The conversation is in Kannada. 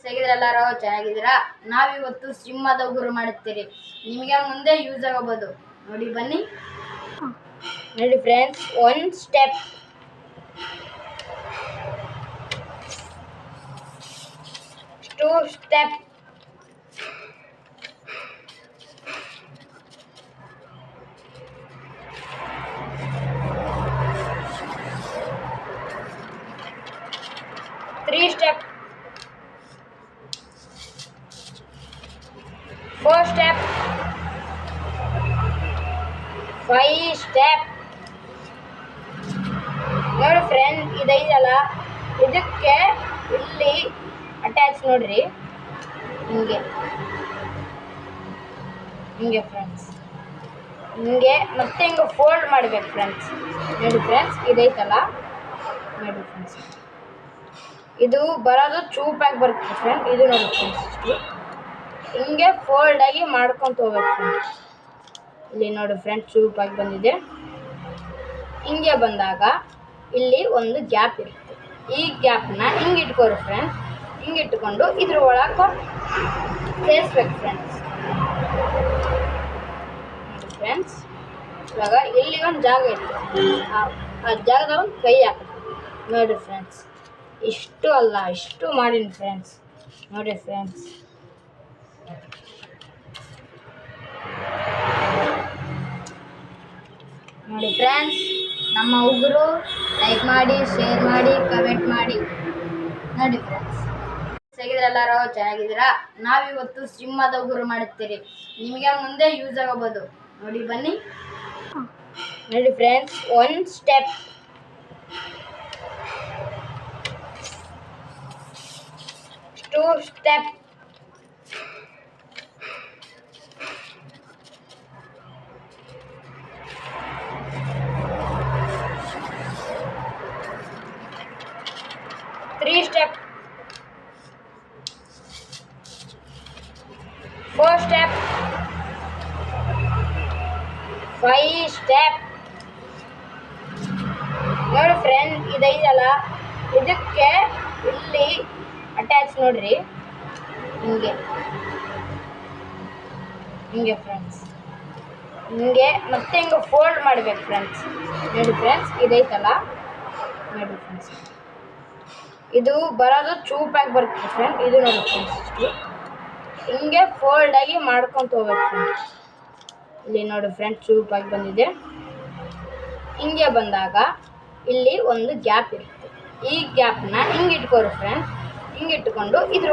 ಹೇಗಿದ್ರೆ ಎಲ್ಲರೂ ಚೆನ್ನಾಗಿದ್ದೀರಾ? ನಾವಿವತ್ತು ಸಿಂಹದ ಉಗುರು ಮಾಡುತ್ತೀರಿ. ನಿಮಗೆ ಮುಂದೆ ಯೂಸ್ ಆಗಬಹುದು. ನೋಡಿ ಬನ್ನಿ. ನೋಡಿ friends, 1 step, 2 step, 3 step, 4 step, 5 step. ನೋಡಿ ಫ್ರೆಂಡ್, ಇದೈದಲ್ಲ, ಇದಕ್ಕೆ ಇಲ್ಲಿ ಅಟ್ಯಾಚ್ ನೋಡ್ರಿ, ಹಿಂಗೆ ಫ್ರೆಂಡ್ಸ್, ಹಿಂಗೆ ಮತ್ತೆ ಹಿಂಗೆ ಫೋಲ್ಡ್ ಮಾಡ್ಬೇಕು ಫ್ರೆಂಡ್ಸ್. ನೋಡಿ ಫ್ರೆಂಡ್ಸ್, ಇದೈತಲ್ಲ, ನೋಡಿ ಫ್ರೆಂಡ್ಸ್, ಇದು ಬರೋದು ಚೂಪಾಗಿ ಬರುತ್ತೆ ಫ್ರೆಂಡ್. ಇದು ನೋಡಿ ಫ್ರೆಂಡ್ಸ್, ಹಿಂಗೆ ಫೋಲ್ಡ್ ಆಗಿ ಮಾಡ್ಕೊಂತ ಹೋಗ್ಬೇಕು ಫ್ರೆಂಡ್ಸ್. ಇಲ್ಲಿ ನೋಡಿ ಫ್ರೆಂಡ್ಸ್, ಚೂಪಾಗಿ ಬಂದಿದೆ. ಹಿಂಗೆ ಬಂದಾಗ ಇಲ್ಲಿ ಒಂದು ಗ್ಯಾಪ್ ಇರುತ್ತೆ. ಈ ಗ್ಯಾಪ್ನ ಹಿಂಗೆ ಇಟ್ಕೋರಿ ಫ್ರೆಂಡ್ಸ್. ಹಿಂಗೆ ಇಟ್ಕೊಂಡು ಇದ್ರ ಒಳಗೆ ಸೇರಿಸ್ಬೇಕು ಫ್ರೆಂಡ್ಸ್. ನೋಡಿ ಫ್ರೆಂಡ್ಸ್, ಇವಾಗ ಇಲ್ಲಿ ಒಂದು ಜಾಗ ಇರುತ್ತೆ, ಆ ಜಾಗದಾಗ ಒಂದು ಕೈ ಹಾಕಬೇಕು. ನೋಡಿ ಫ್ರೆಂಡ್ಸ್, ಇಷ್ಟು ಅಲ್ಲ, ಇಷ್ಟು ಮಾಡೀನಿ ಫ್ರೆಂಡ್ಸ್. ನೋಡಿ ಫ್ರೆಂಡ್ಸ್, ನೋಡಿ ಫ್ರೆಂಡ್ಸ್, ನಮ್ಮ ಉಗುರು ಲೈಕ್ ಮಾಡಿ, ಶೇರ್ ಮಾಡಿ, ಕಮೆಂಟ್ ಮಾಡಿ. ನೋಡಿ ಫ್ರೆಂಡ್ಸ್, ಹೇಗಿದ್ರೆ ಎಲ್ಲರೂ ಚೆನ್ನಾಗಿದ್ದೀರಾ? ನಾವಿವತ್ತು ಸಿಂಹದ ಉಗುರು ಮಾಡುತ್ತೀರಿ. ನಿಮಗೆ ಮುಂದೆ ಯೂಸ್ ಆಗಬಹುದು. ನೋಡಿ ಬನ್ನಿ. ನೋಡಿ friends, 1 step, 2 step, 3 step, 4 step, 5 step. ನೋಡಿ ಫ್ರೆಂಡ್, ಇದೈದಲ್ಲ, ಇದಕ್ಕೆ ಇಲ್ಲಿ ಅಟ್ಯಾಚ್ ನೋಡ್ರಿ, ಹಿಂಗೆ ಫ್ರೆಂಡ್ಸ್, ಹಿಂಗೆ ಮತ್ತೆ ಹಿಂಗೆ ಫೋಲ್ಡ್ ಮಾಡ್ಬೇಕು ಫ್ರೆಂಡ್ಸ್. ನೋಡಿ ಫ್ರೆಂಡ್ಸ್, ಇದೈತಲ್ಲ, ನೋಡಿ ಫ್ರೆಂಡ್ಸ್, ಇದು ಬರೋದು ಚೂಪಾಗಿ ಬರುತ್ತೆ ಫ್ರೆಂಡ್. ಇದು ನೋಡಿ ಫ್ರೆಂಡ್ಸ್, ಹಿಂಗೆ ಫೋಲ್ಡ್ ಆಗಿ ಮಾಡ್ಕೊಂತ ಹೋಗ್ಬೇಕು ಫ್ರೆಂಡ್ಸ್. ಇಲ್ಲಿ ನೋಡಿ ಫ್ರೆಂಡ್ಸ್, ಚೂಪಾಗಿ ಬಂದಿದೆ. ಹಿಂಗೆ ಬಂದಾಗ ಇಲ್ಲಿ ಒಂದು ಗ್ಯಾಪ್ ಇರುತ್ತೆ. ಈ ಗ್ಯಾಪ್ನ ಹಿಂಗೆ ಇಟ್ಕೋರಿ ಫ್ರೆಂಡ್ಸ್. ಹಿಂಗೆ ಇಟ್ಕೊಂಡು ಇದ್ರ